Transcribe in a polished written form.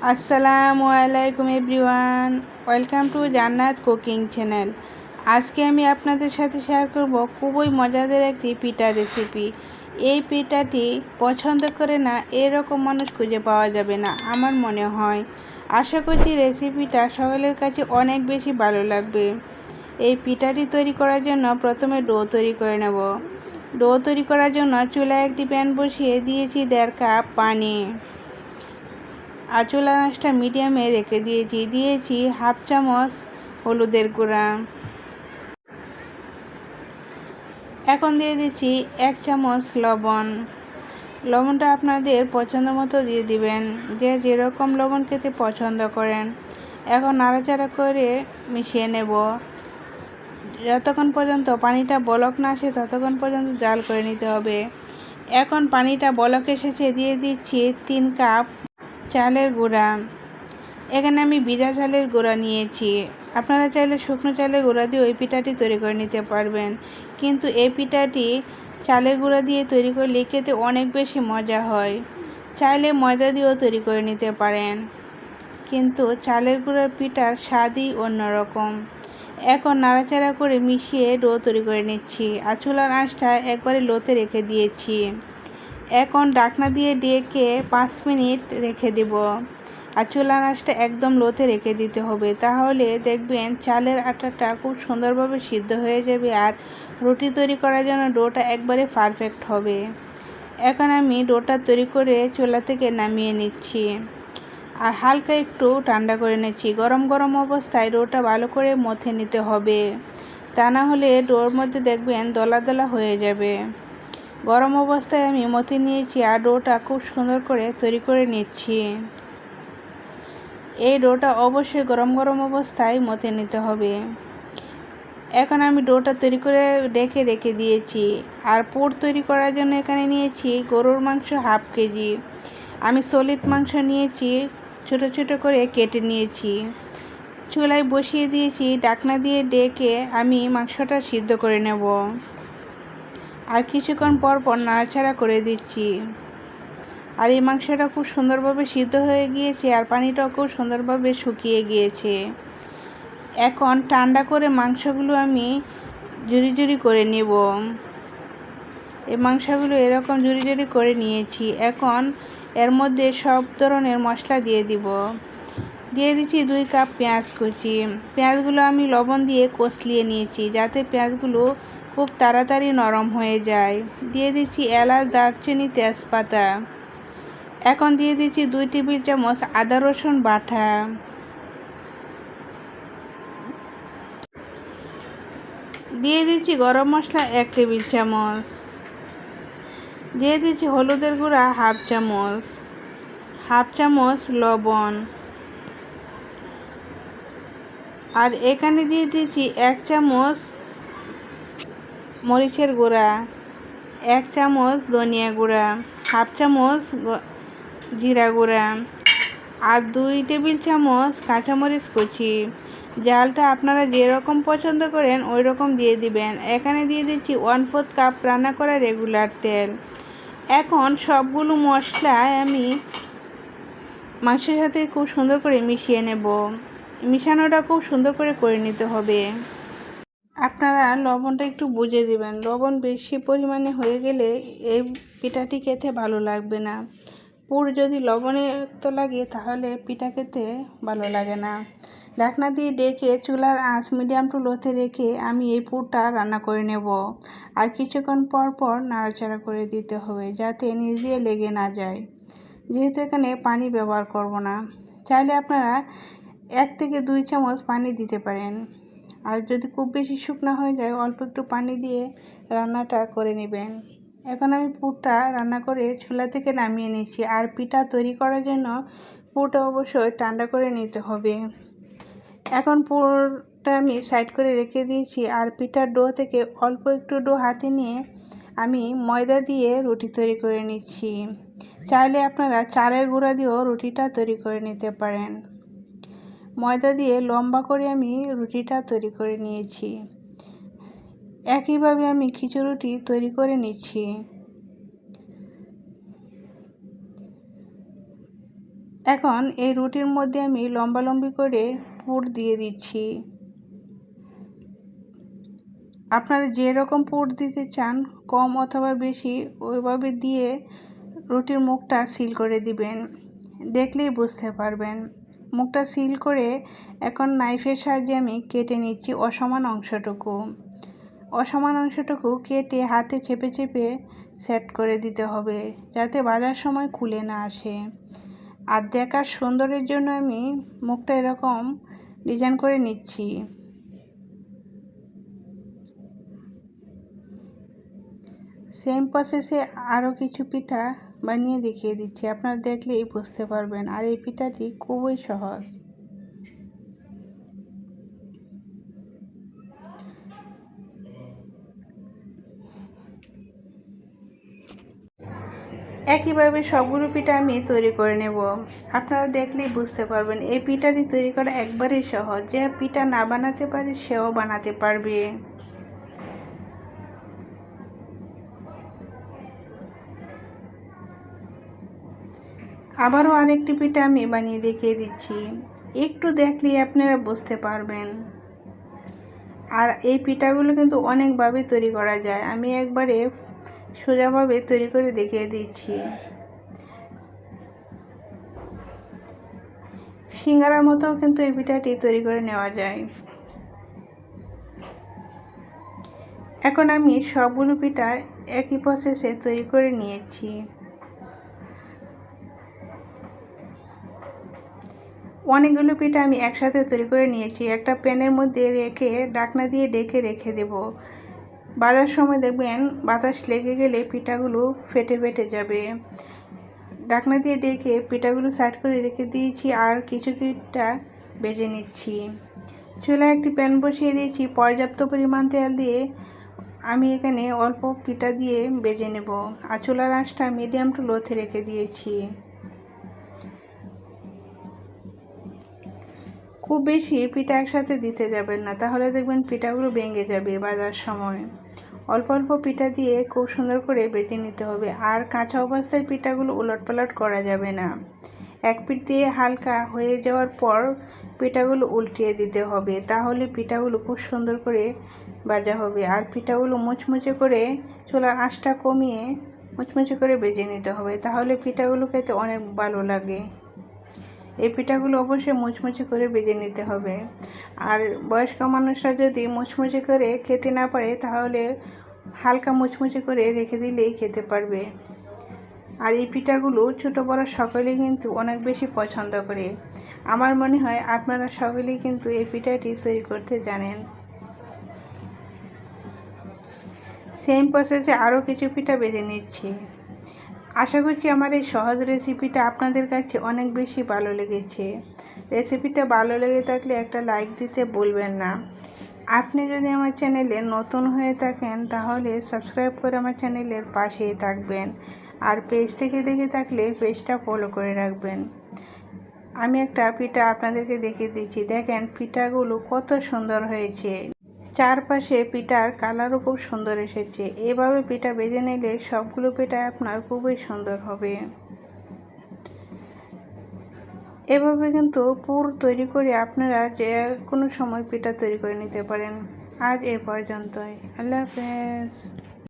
আসসালামু আলাইকুম everyone, welcome to জান্নাত কুকিং চ্যানেল। আজকে আমি আপনাদের সাথে শেয়ার করব খুবই মজাদার একটি পিঠা রেসিপি। এই পিঠাটি পছন্দ করে না এরকম মানুষ খুঁজে পাওয়া যাবে না আমার মনে হয়। আশা করছি রেসিপিটা সকলের কাছে অনেক বেশি ভালো লাগবে। এই পিঠাটি তৈরি করার জন্য প্রথমে ডো তৈরি করে নেব। ডো তৈরি করার জন্য চুলায় একটি প্যান বসিয়ে দিয়েছি 1.5 কাপ পানি। আর চুলার আঁচটা মিডিয়ামে রেখে দিয়েছি হাফ চামচ হলুদের গুঁড়া। এখন দিয়ে দিচ্ছি 1 চামচ লবণ। লবণটা আপনাদের পছন্দ মতো দিয়ে দিবেন, যে যেরকম লবণ খেতে পছন্দ করেন। এখন নাড়াচাড়া করে মিশিয়ে নেব। যতক্ষণ পর্যন্ত পানিটা বলক না আসে ততক্ষণ পর্যন্ত জাল করে নিতে হবে। এখন পানিটা বলক এসেছে, দিয়ে দিচ্ছি 3 কাপ চালের গুঁড়া। এখানে আমি ভিজা চালের গুঁড়া নিয়েছি। আপনারা চাইলে শুকনো চালের গুঁড়া দিয়ে ওই পিঠাটি তৈরি করে নিতে পারবেন, কিন্তু এই পিঠাটি চালের গুঁড়া দিয়ে তৈরি করলে খেতে অনেক বেশি মজা হয়। চাইলে ময়দা দিয়েও তৈরি করে নিতে পারেন, কিন্তু চালের গুঁড়ার পিঠার স্বাদই অন্যরকম। এখন নাড়াচাড়া করে মিশিয়ে ডো তৈরি করে নিচ্ছি। আর চুলার আঁচটা একবারে লোতে রেখে দিয়েছি। এখন ঢাকনা দিয়ে ঢেকে 5 মিনিট রেখে দেব। আর চুলার আঁচটা একদম লোতে রেখে দিতে হবে, তাহলে দেখবেন চালের আটাটা খুব সুন্দরভাবে সিদ্ধ হয়ে যাবে আর রুটি তৈরি করার জন্য ডোটা একবারে পারফেক্ট হবে। এখন আমি ডোটা তৈরি করে চুলা থেকে নামিয়ে নিচ্ছি আর হালকা একটু ঠান্ডা করে নিচ্ছি। গরম গরম অবস্থায় ডোটা ভালো করে মথে নিতে হবে, তা না হলে ডোর মধ্যে দেখবেন দলা দলা হয়ে যাবে। গরম অবস্থায় আমি মথে নিয়েছি আর ডোটা খুব সুন্দর করে তৈরি করে নিচ্ছি। এই ডোটা অবশ্যই গরম গরম অবস্থায় মথে নিতে হবে। এখন আমি ডোটা তৈরি করে ঢেকে রেখে দিয়েছি। আর পুর তৈরি করার জন্য এখানে নিয়েছি গরুর মাংস হাফ কেজি। আমি সলিড মাংস নিয়েছি, ছোট ছোট করে কেটে নিয়েছি। চুলায় বসিয়ে দিয়েছি, ঢাকনা দিয়ে ঢেকে আমি মাংসটা সিদ্ধ করে নেব। আর কিছুক্ষণ পর পর নাড়াচাড়া করে দিচ্ছি। আর এই মাংসটা খুব সুন্দরভাবে সিদ্ধ হয়ে গিয়েছে আর পানিটাও খুব সুন্দরভাবে শুকিয়ে গিয়েছে। এখন ঠান্ডা করে মাংসগুলো আমি ঝুরি ঝুরি করে নেব। এই মাংসগুলো এরকম ঝুরি ঝুরি করে নিয়েছি। এখন এর মধ্যে সব ধরনের মশলা দিয়ে দিচ্ছি 2 কাপ পেঁয়াজ কুচি। পেঁয়াজগুলো আমি লবণ দিয়ে কষলিয়ে নিয়েছি, যাতে পেঁয়াজগুলো খুব তাড়াতাড়ি নরম হয়ে যায়। দিয়ে দিচ্ছি এলাচ, দারচিনি, তেজপাতা। এখন দিয়ে দিচ্ছি 2 টেবিল চামচ আদা রসুন বাটা। দিয়ে দিচ্ছি গরম মশলা 1 টেবিল চামচ। দিয়ে দিচ্ছি হলুদের গুঁড়া হাফ চামচ লবণ। আর এখানে দিয়ে দিচ্ছি 1 চামচ মরিচের গুঁড়া, 1 চামচ ধনিয়া গুঁড়া, হাফ চামচ জিরা গুঁড়া আর 2 টেবিল চামচ কাঁচামরিচ কুচি। জালটা আপনারা যেরকম পছন্দ করেন ওই রকম দিয়ে দিবেন। এখানে দিয়ে দিচ্ছি 1/4 কাপ রান্না করা রেগুলার তেল। এখন সবগুলো মশলায় আমি মাংসের সাথে খুব সুন্দর করে মিশিয়ে নেব। মিশানোটা খুব সুন্দর করে নিতে হবে। আপনারা লবণটা একটু বুঝে দিবেন। লবণ বেশি পরিমাণে হয়ে গেলে এই পিঠাটি খেতে ভালো লাগবে না। পুর যদি লবণাক্ত লাগে তাহলে পিঠা খেতে ভালো লাগে না। ঢাকনা দিয়ে ঢেকে চুলার আঁচ মিডিয়াম টু লোতে রেখে আমি এই পুরটা রান্না করে নেব। আর কিছুক্ষণ পর পর নাড়াচাড়া করে দিতে হবে, যাতে নিচ দিয়ে লেগে না যায়। যেহেতু এখানে পানি ব্যবহার করব না, চাইলে আপনারা 1 থেকে 2 চামচ পানি দিতে পারেন। আর যদি খুব বেশি শুকনো হয়ে যায় অল্প একটু পানি দিয়ে রান্নাটা করে নেবেন। এখন আমি পুরটা রান্না করে চুলা থেকে নামিয়ে নিচ্ছি। আর পিঠা তৈরি করার জন্য পুরটা অবশ্যই ঠান্ডা করে নিতে হবে। এখন পুরটা আমি সাইড করে রেখে দিয়েছি। আর পিঠার ডো থেকে অল্প একটু ডো হাতে নিয়ে আমি ময়দা দিয়ে রুটি তৈরি করে নিচ্ছি। চাইলে আপনারা চালের গুঁড়া দিয়েও রুটিটা তৈরি করে নিতে পারেন। ময়দা দিয়ে লম্বা করে আমি রুটিটা তৈরি করে নিয়েছি। একইভাবে আমি খিচুড়িটি তৈরি করে নিচ্ছি। এখন এই রুটির মধ্যে আমি লম্বালম্বি করে পুর দিয়ে দিচ্ছি। আপনারা যেরকম পুর দিতে চান, কম অথবা বেশি, ওইভাবে দিয়ে রুটির মুখটা সিল করে দিবেন। দেখলেই বুঝতে পারবেন। মুখটা সিল করে এখন নাইফের সাহায্যে আমি কেটে নিচ্ছি অসমান অংশটুকু কেটে হাতে চেপে চেপে সেট করে দিতে হবে, যাতে ভাজার সময় খুলে না আসে। আর দেখার সৌন্দর্যের জন্য আমি মুখটা এরকম ডিজাইন করে নিচ্ছি। সেম প্রসেসে আরও কিছু পিঠা বানিয়ে দেখিয়ে দিচ্ছি, আপনারা দেখলেই বুঝতে পারবেন। আর এই পিঠাটি খুবই সহজ। একইভাবে সবগুলো পিঠা আমি তৈরি করে নেব। আপনারা দেখলেই বুঝতে পারবেন এই পিঠাটি তৈরি করা একবারেই সহজ। যে পিঠা না বানাতে পারে সেও বানাতে পারবে। আবারও আরেকটি পিঠা আমি বানিয়ে দেখিয়ে দিচ্ছি, একটু দেখলেই আপনারা বুঝতে পারবেন। আর এই পিঠাগুলো কিন্তু অনেকভাবে তৈরি করা যায়, আমি একবারে সোজাভাবে তৈরি করে দেখিয়ে দিচ্ছি। সিঙ্গারার মতো কিন্তু এই পিঠাটি তৈরি করে নেওয়া যায়। এখন আমি সবগুলো পিঠা একই প্রসেসে তৈরি করে নিয়েছি। অনেকগুলো পিঠা আমি একসাথে তৈরি করে নিয়েছি। একটা প্যানের মধ্যে রেখে ঢাকনা দিয়ে ঢেকে রেখে দেব। ভাজার সময় দেখবেন বাতাস লেগে গেলে পিঠাগুলো ফেটে ফেটে যাবে। ঢাকনা দিয়ে ঢেকে পিঠাগুলো সাইড করে রেখে দিয়েছি। আর কিছু পিঠা ভেজে নিচ্ছি। চুলায় একটি প্যান বসিয়ে দিয়েছি, পর্যাপ্ত পরিমাণ তেল দিয়ে আমি এখানে অল্প পিঠা দিয়ে ভেজে নেব। আর চুলার আঁচটা মিডিয়াম টু লোতে রেখে দিয়েছি। খুব বেশি পিঠা একসাথে দিতে যাবেন না, তাহলে দেখবেন পিঠাগুলো ভেঙে যাবে ভাজার সময়। অল্প অল্প পিঠা দিয়ে খুব সুন্দর করে ভেজে নিতে হবে। আর কাঁচা অবস্থায় পিঠাগুলো উলটপালট করা যাবে না। এক পিঠ দিয়ে হালকা হয়ে যাওয়ার পর পিঠাগুলো উল্টিয়ে দিতে হবে, তাহলে পিঠাগুলো খুব সুন্দর করে ভাজা হবে। আর পিঠাগুলো মুচমুচে করে চুলার আঁচটা কমিয়ে মুচমুচে করে ভেজে নিতে হবে, তাহলে পিঠাগুলো খেতে অনেক ভালো লাগে। এই পিঠাগুলো অবশ্যই মুচমুচে করে ভেজে নিতে হবে। আর বয়স্ক মানুষরা যদি মুচমুচে করে খেতে না পারে, তাহলে হালকা মুচমুচে করে রেখে দিলেই খেতে পারবে। আর এই পিঠাগুলো ছোট বড় সকলেই কিন্তু অনেক বেশি পছন্দ করে। আমার মনে হয় আপনারা সকলেই কিন্তু এই পিঠাটি তৈরি করতে জানেন। সেম প্রসেসে আরও কিছু পিঠা ভেজে নিচ্ছি। আশা করছি আমার এই সহজ রেসিপিটা আপনাদের কাছে অনেক বেশি ভালো লেগেছে। রেসিপিটা ভালো লেগে থাকলে একটা লাইক দিতে ভুলবেন না। আপনি যদি আমার চ্যানেলে নতুন হয়ে থাকেন, তাহলে সাবস্ক্রাইব করে আমার চ্যানেলের পাশেই থাকবেন। আর পেজ থেকে দেখে থাকলে পেজটা ফলো করে রাখবেন। আমি একটা পিঠা আপনাদেরকে দেখিয়ে দিচ্ছি, দেখেন পিঠাগুলো কত সুন্দর হয়েছে। চারপাশে পিঠার কালারও খুব সুন্দর এসেছে। এভাবে পিঠা ভেজে নিলে সবগুলো পিঠা আপনার খুবই সুন্দর হবে। এভাবে কিন্তু পুর তৈরি করে আপনারা যে কোনো সময় পিঠা তৈরি করে নিতে পারেন। আজ এ পর্যন্তই। আল্লাহ হাফেজ।